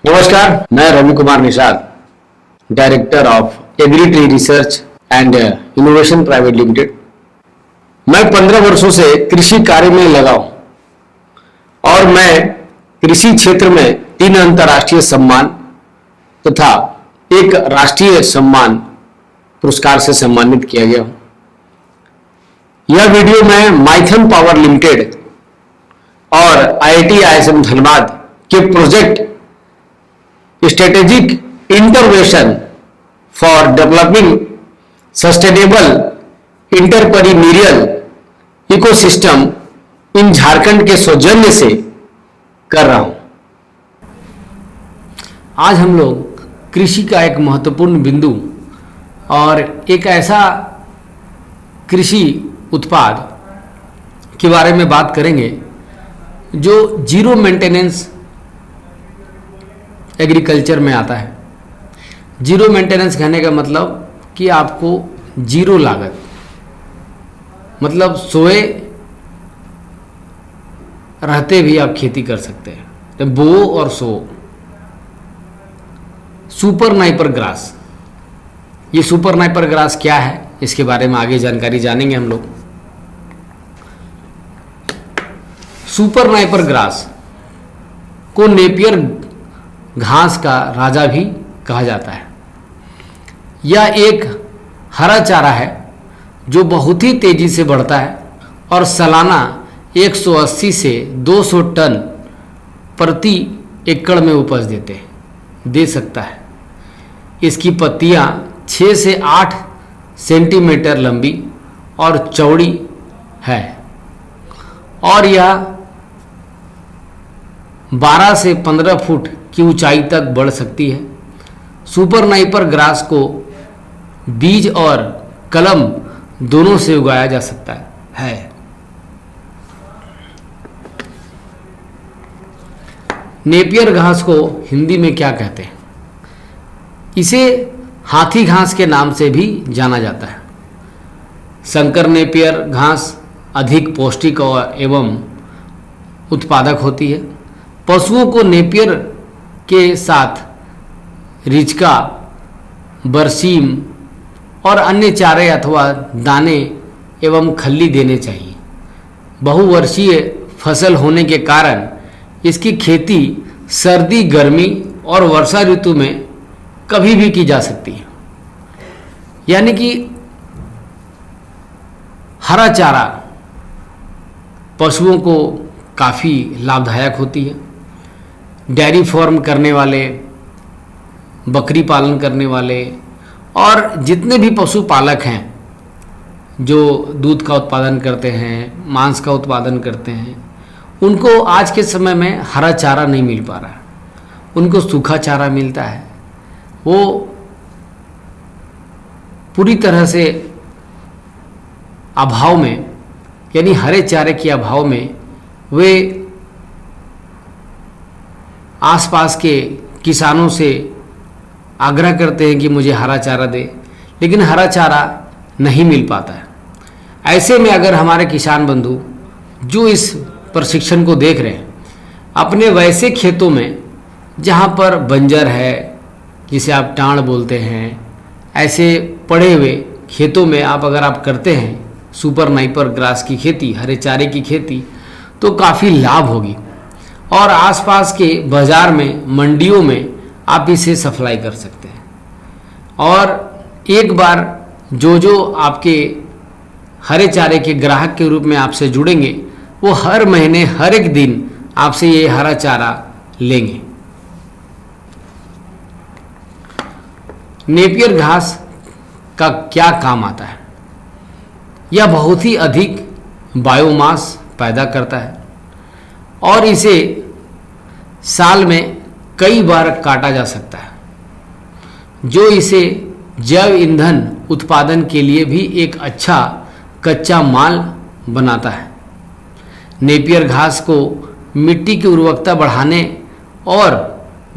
नमस्कार, मैं Ravi Kumar Nishad, director of Agri Tree Research and Innovation Private Limited. मैं 15 वर्षों से कृषि कार्य में लगा हूं और मैं कृषि क्षेत्र में 3 अंतर्राष्ट्रीय सम्मान तथा एक राष्ट्रीय सम्मान पुरस्कार से सम्मानित किया गया हूं। यह वीडियो मैं माइथन पावर लिमिटेड और IIT ISM धनबाद के project strategic intervention for developing sustainable entrepreneurial ecosystem इन झारखंड के सौजन्य से कर रहा हूं। आज हम लोग कृषि का एक महत्वपूर्ण बिंदु और एक ऐसा कृषि उत्पाद के बारे में बात करेंगे जो जीरो मेंटेनेंस एग्रीकल्चर में आता है। जीरो मेंटेनेंस कहने का मतलब कि आपको जीरो लागत, मतलब सोए रहते भी आप खेती कर सकते हैं, तो बो और सो। सुपर नाइपर ग्रास, ये सुपर नाइपर ग्रास क्या है इसके बारे में आगे जानकारी जानेंगे हम लोग। सुपर नाइपर ग्रास को नेपियर घास का राजा भी कहा जाता है। यह एक हरा चारा है जो बहुत ही तेजी से बढ़ता है और सालाना 180 से 200 टन प्रति एकड़ में उपज दे सकता है। इसकी पत्तियां 6 से 8 सेंटीमीटर लंबी और चौड़ी है और यह 12 से 15 फुट की ऊंचाई तक बढ़ सकती है। सुपर नाइपर ग्रास को बीज और कलम दोनों से उगाया जा सकता है। नेपियर घास को हिंदी में क्या कहते हैं? इसे हाथी घास के नाम से भी जाना जाता है। संकर नेपियर घास अधिक पौष्टिक और एवं उत्पादक होती है। पशुओं को नेपियर के साथ रिचका, बरसीम और अन्य चारे अथवा दाने एवं खल्ली देने चाहिए। बहुवर्षीय फसल होने के कारण इसकी खेती सर्दी, गर्मी और वर्षा ऋतु में कभी भी की जा सकती है। यानी कि हरा चारा पशुओं को काफ़ी लाभदायक होती है। डेयरी फार्म करने वाले, बकरी पालन करने वाले और जितने भी पशुपालक हैं जो दूध का उत्पादन करते हैं, मांस का उत्पादन करते हैं, उनको आज के समय में हरा चारा नहीं मिल पा रहा है। उनको सूखा चारा मिलता है। वो पूरी तरह से अभाव में, यानी हरे चारे के अभाव में वे आसपास के किसानों से आग्रह करते हैं कि मुझे हरा चारा दे, लेकिन हरा चारा नहीं मिल पाता है। ऐसे में अगर हमारे किसान बंधु जो इस प्रशिक्षण को देख रहे हैं, अपने वैसे खेतों में जहाँ पर बंजर है, जिसे आप टांड बोलते हैं, ऐसे पड़े हुए खेतों में अगर आप करते हैं सुपर नाइपर ग्रास की खेती, हरे चारे की खेती, तो काफ़ी लाभ होगी और आसपास के बाज़ार में, मंडियों में आप इसे सप्लाई कर सकते हैं। और एक बार जो आपके हरे चारे के ग्राहक के रूप में आपसे जुड़ेंगे, वो हर महीने, हर एक दिन आपसे ये हरा चारा लेंगे। नेपियर घास का क्या काम आता है? यह बहुत ही अधिक बायोमास पैदा करता है और इसे साल में कई बार काटा जा सकता है, जो इसे जैव ईंधन उत्पादन के लिए भी एक अच्छा कच्चा माल बनाता है। नेपियर घास को मिट्टी की उर्वरकता बढ़ाने और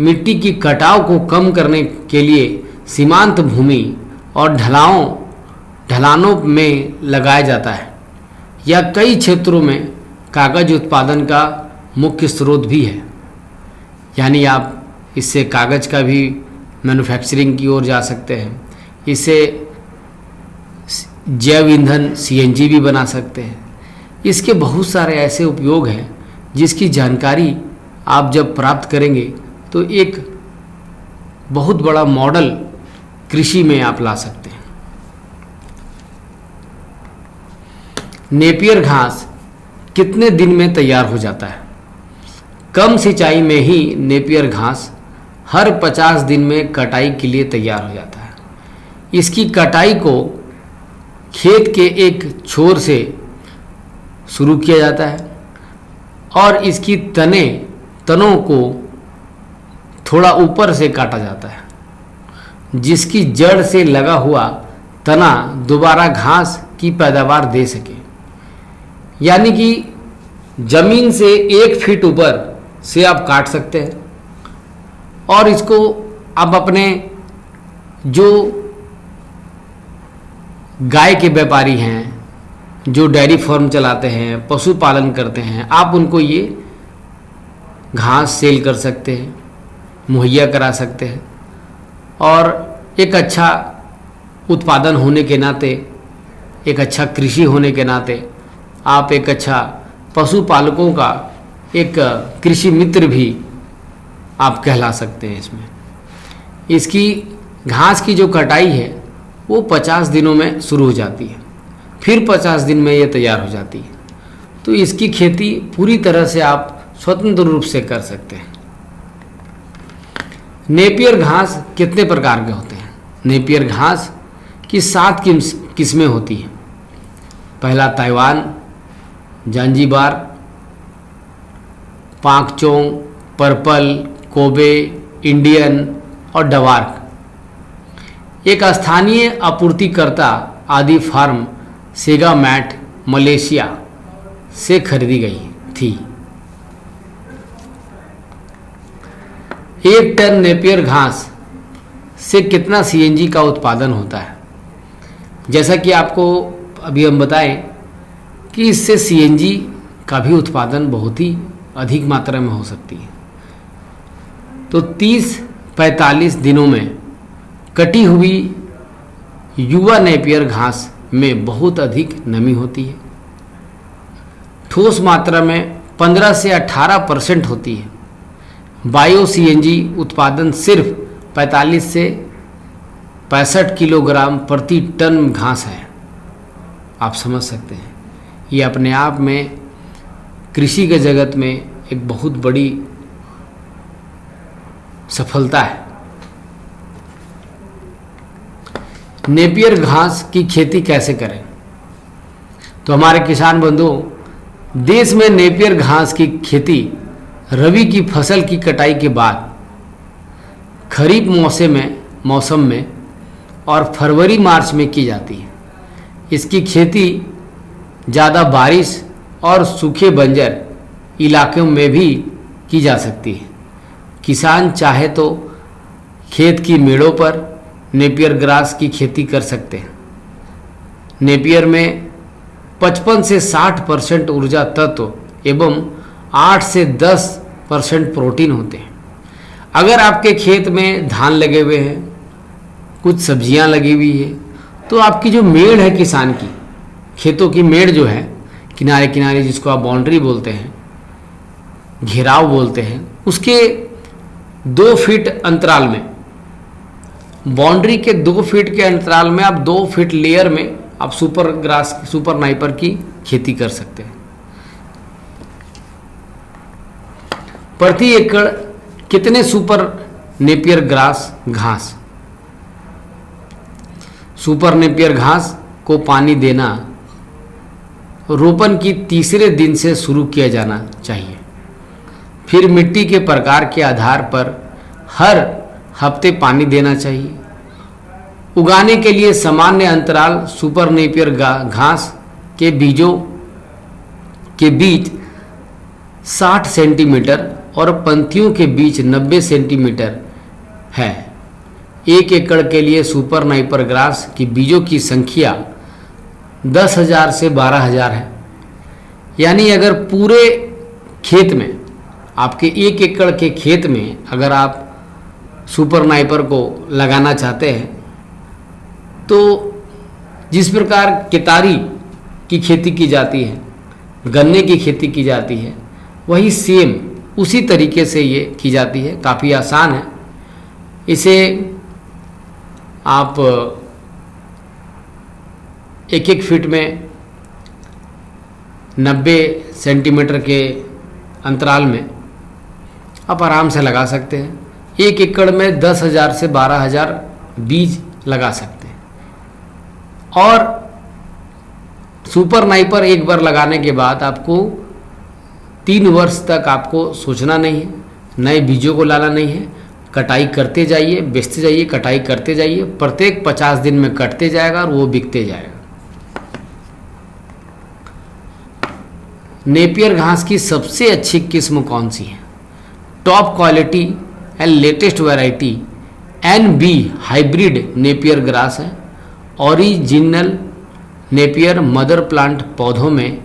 मिट्टी की कटाव को कम करने के लिए सीमांत भूमि और ढलानों में लगाया जाता है। यह कई क्षेत्रों में कागज उत्पादन का मुख्य स्रोत भी है। यानी आप इससे कागज़ का भी मैन्युफैक्चरिंग की ओर जा सकते हैं। इससे जैव ईंधन CNG भी बना सकते हैं। इसके बहुत सारे ऐसे उपयोग हैं जिसकी जानकारी आप जब प्राप्त करेंगे तो एक बहुत बड़ा मॉडल कृषि में आप ला सकते हैं। नेपियर घास कितने दिन में तैयार हो जाता है? कम सिंचाई में ही नेपियर घास हर 50 दिन में कटाई के लिए तैयार हो जाता है। इसकी कटाई को खेत के एक छोर से शुरू किया जाता है और इसकी तनों को थोड़ा ऊपर से काटा जाता है, जिसकी जड़ से लगा हुआ तना दोबारा घास की पैदावार दे सके। यानी कि जमीन से 1 फीट ऊपर से आप काट सकते हैं और इसको आप अपने जो गाय के व्यापारी हैं, जो डेयरी फार्म चलाते हैं, पशुपालन करते हैं, आप उनको ये घास सेल कर सकते हैं, मुहैया करा सकते हैं और एक अच्छा उत्पादन होने के नाते, एक अच्छा कृषि होने के नाते आप एक अच्छा पशुपालकों का एक कृषि मित्र भी आप कहला सकते हैं। इसमें इसकी घास की जो कटाई है वो 50 दिनों में शुरू हो जाती है, फिर 50 दिन में ये तैयार हो जाती है। तो इसकी खेती पूरी तरह से आप स्वतंत्र रूप से कर सकते हैं। नेपियर घास कितने प्रकार के होते हैं? नेपियर घास की 7 किस्में होती हैं। पहला Taiwan, Zanzibar, Pakchong, purple, Kobe, Indian और डवार्क। एक स्थानीय आपूर्तिकर्ता आदि फार्म सेगामैट मलेशिया से खरीदी गई थी। 1 टन नेपियर घास से कितना CNG का उत्पादन होता है? जैसा कि आपको अभी हम बताएं कि इससे CNG का भी उत्पादन बहुत ही अधिक मात्रा में हो सकती है। तो 30-45 दिनों में कटी हुई युवा नेपियर घास में बहुत अधिक नमी होती है। ठोस मात्रा में 15 से 18% होती है। बायो CNG उत्पादन सिर्फ 45 से 65 किलोग्राम प्रति टन घास है। आप समझ सकते हैं ये अपने आप में कृषि के जगत में एक बहुत बड़ी सफलता है। नेपियर घास की खेती कैसे करें? तो हमारे किसान बंधुओं, देश में नेपियर घास की खेती रबी की फसल की कटाई के बाद खरीफ मौसम में और फरवरी मार्च में की जाती है। इसकी खेती ज़्यादा बारिश और सूखे बंजर इलाकों में भी की जा सकती है। किसान चाहे तो खेत की मेड़ों पर नेपियर ग्रास की खेती कर सकते हैं। नेपियर में 55 से 60% ऊर्जा तत्व एवं 8 से 10% प्रोटीन होते हैं। अगर आपके खेत में धान लगे हुए हैं, कुछ सब्जियां लगी हुई है, तो आपकी जो मेड़ है किसान की, खेतों की मेड़ जो है किनारे किनारे, जिसको आप बाउंड्री बोलते हैं, घेराव बोलते हैं, उसके 2 फीट अंतराल में, बाउंड्री के 2 फीट के अंतराल में आप 2 फीट लेयर में आप सुपर नाइपर की खेती कर सकते हैं। प्रति एकड़ कितने सुपर नेपियर घास सुपर नेपियर घास को पानी देना रोपण की तीसरे दिन से शुरू किया जाना चाहिए। फिर मिट्टी के प्रकार के आधार पर हर हफ्ते पानी देना चाहिए। उगाने के लिए सामान्य अंतराल सुपर नेपियर घास के बीजों के बीच 60 सेंटीमीटर और पंक्तियों के बीच 90 सेंटीमीटर है। 1 एकड़ के लिए सुपर नाइपर ग्रास की बीजों की संख्या 10,000 से 12,000 है। यानी अगर पूरे खेत में, आपके 1 एकड़ के खेत में अगर आप सुपर नाइपर को लगाना चाहते हैं, तो जिस प्रकार केतारी की खेती की जाती है, गन्ने की खेती की जाती है, वही सेम उसी तरीके से ये की जाती है। काफ़ी आसान है। इसे आप 1-1 फीट में 90 सेंटीमीटर के अंतराल में आप आराम से लगा सकते हैं। 1 एकड़ में 10,000 से 12,000 बीज लगा सकते हैं। और सुपर नाइपर एक बार लगाने के बाद आपको 3 वर्ष तक आपको सोचना नहीं है, नए बीजों को लाना नहीं है। कटाई करते जाइए, बेचते जाइए, कटाई करते जाइए। प्रत्येक 50 दिन में कटते जाएगा और वो बिकते जाएगा। नेपियर घास की सबसे अच्छी किस्म कौन सी है? Top quality and latest variety NB hybrid Napier grass है। ओरिजिनल नेपियर मदर प्लांट पौधों में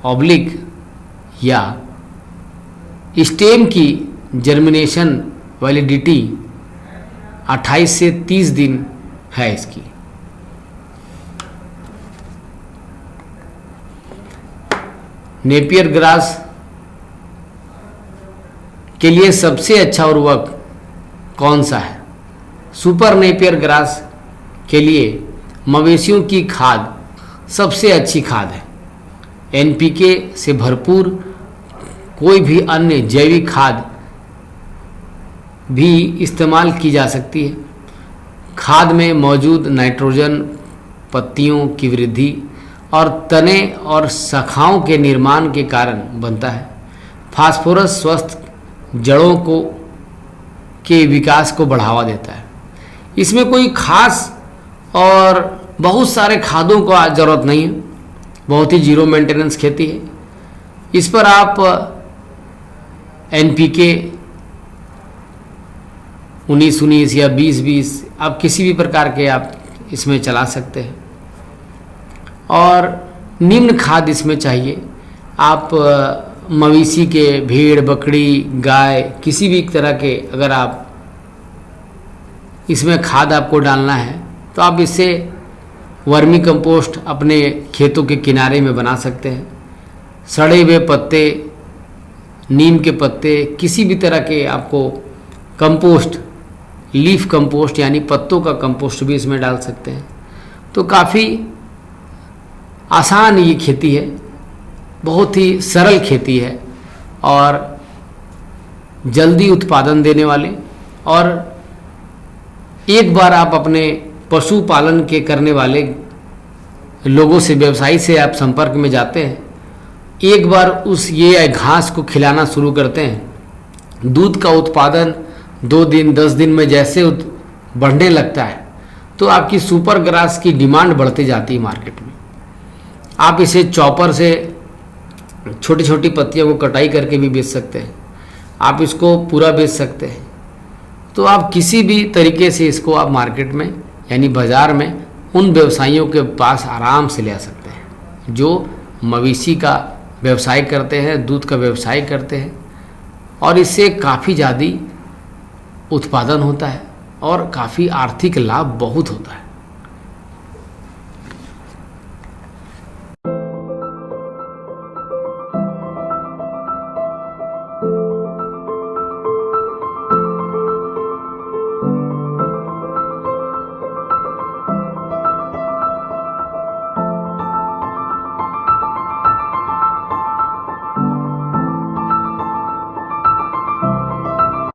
ऑब्लिक या स्टेम की जर्मिनेशन वैलिडिटी 28 से 30 दिन है इसकी। नेपियर ग्रास के लिए सबसे अच्छा उर्वरक कौन सा है? सुपर नेपियर ग्रास के लिए मवेशियों की खाद सबसे अच्छी खाद है। NPK से भरपूर कोई भी अन्य जैविक खाद भी इस्तेमाल की जा सकती है। खाद में मौजूद नाइट्रोजन पत्तियों की वृद्धि और तने और शाखाओं के निर्माण के कारण बनता है। फास्फोरस स्वस्थ जड़ों को के विकास को बढ़ावा देता है। इसमें कोई खास और बहुत सारे खादों का ज़रूरत नहीं है। बहुत ही जीरो मेंटेनेंस खेती है। इस पर आप NPK 19-19 या 20-20 आप किसी भी प्रकार के आप इसमें चला सकते हैं। और निम्न खाद इसमें चाहिए। आप मवेशी के, भेड़, बकरी, गाय, किसी भी तरह के अगर आप इसमें खाद आपको डालना है तो आप इससे वर्मी कंपोस्ट अपने खेतों के किनारे में बना सकते हैं। सड़े हुए पत्ते, नीम के पत्ते, किसी भी तरह के आपको कंपोस्ट, लीफ कंपोस्ट यानी पत्तों का कंपोस्ट भी इसमें डाल सकते हैं। तो काफ़ी आसान ये खेती है, बहुत ही सरल खेती है और जल्दी उत्पादन देने वाले। और एक बार आप अपने पशुपालन के करने वाले लोगों से, व्यवसायी से आप संपर्क में जाते हैं, एक बार उस ये घास को खिलाना शुरू करते हैं, दूध का उत्पादन 2 दिन 10 दिन में जैसे बढ़ने लगता है तो आपकी सुपर ग्रास की डिमांड बढ़ती जाती है मार्केट में। आप इसे चॉपर से छोटी छोटी पत्तियों को कटाई करके भी बेच सकते हैं। आप इसको पूरा बेच सकते हैं। तो आप किसी भी तरीके से इसको आप मार्केट में यानी बाज़ार में उन व्यवसायियों के पास आराम से ले आ सकते हैं जो मवेशी का व्यवसाय करते हैं, दूध का व्यवसाय करते हैं। और इससे काफ़ी ज़्यादा उत्पादन होता है और काफ़ी आर्थिक लाभ बहुत होता है।